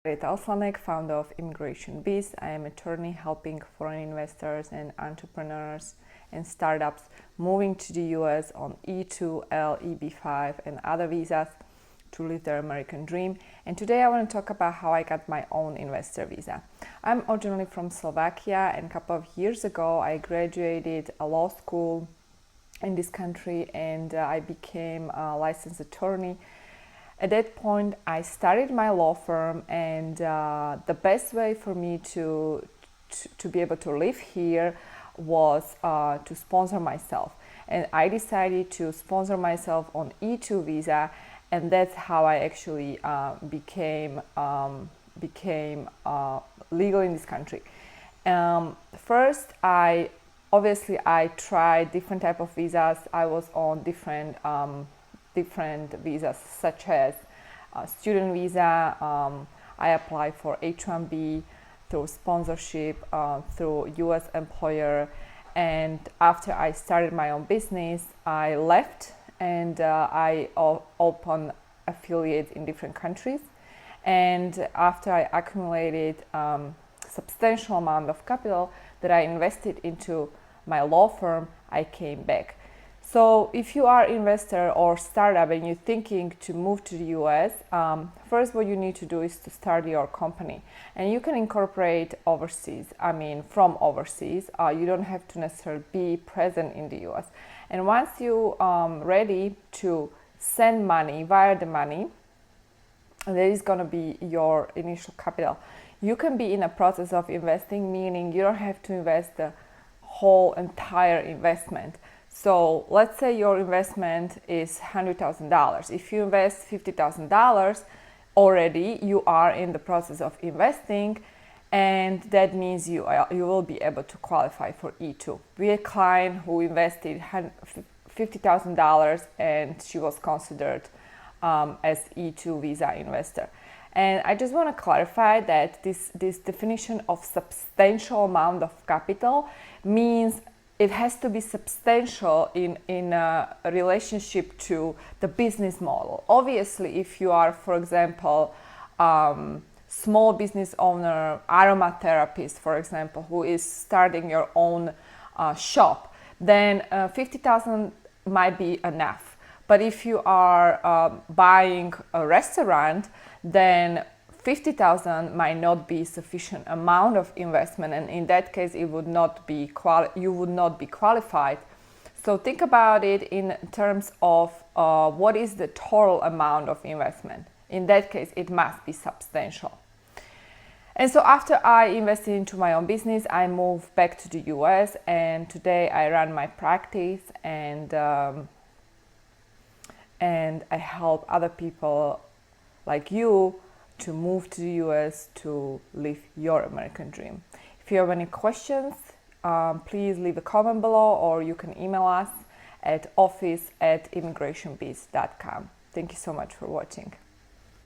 Marieta Oslanec, founder of ImmigrationBIz. I am an attorney helping foreign investors and entrepreneurs and startups moving to the US on E2, EB5 and other visas to live their American dream. And today I want to talk about how I got my own investor visa. I'm originally from Slovakia, and a couple of years ago I graduated a law school in this country, and I became a licensed attorney. At that point, I started my law firm, and the best way for me to be able to live here was to sponsor myself. And I decided to sponsor myself on E2 visa, and that's how I actually became legal in this country. First, I tried different type of visas. I was on different visas, such as student visa. I applied for H-1B through sponsorship, through US employer. And after I started my own business, I left and I opened affiliates in different countries. And after I accumulated substantial amount of capital that I invested into my law firm, I came back. So if you are an investor or startup and you're thinking to move to the US, first what you need to do is to start your company. And you can incorporate overseas, from overseas. You don't have to necessarily be present in the US. And once you ready to send money, wire the money, that is going to be your initial capital. You can be in a process of investing, meaning you don't have to invest the whole entire investment. So let's say your investment is $100,000. If you invest $50,000 already, you are in the process of investing, and that means you will be able to qualify for E2. We had a client who invested $50,000 and she was considered as E2 visa investor. And I just want to clarify that this definition of substantial amount of capital means it has to be substantial in a relationship to the business model. Obviously, if you are, for example, small business owner, aromatherapist, for example, who is starting your own shop, then 50,000 might be enough. But if you are buying a restaurant, then 50,000 might not be sufficient amount of investment, and in that case, it would not be you would not be qualified. So think about it in terms of what is the total amount of investment. In that case, it must be substantial. And so after I invested into my own business, I moved back to the US, and today I run my practice, and I help other people like you to move to the US to live your American dream. If you have any questions, please leave a comment below, or you can email us at office@immigrationbiz.com. Thank you so much for watching.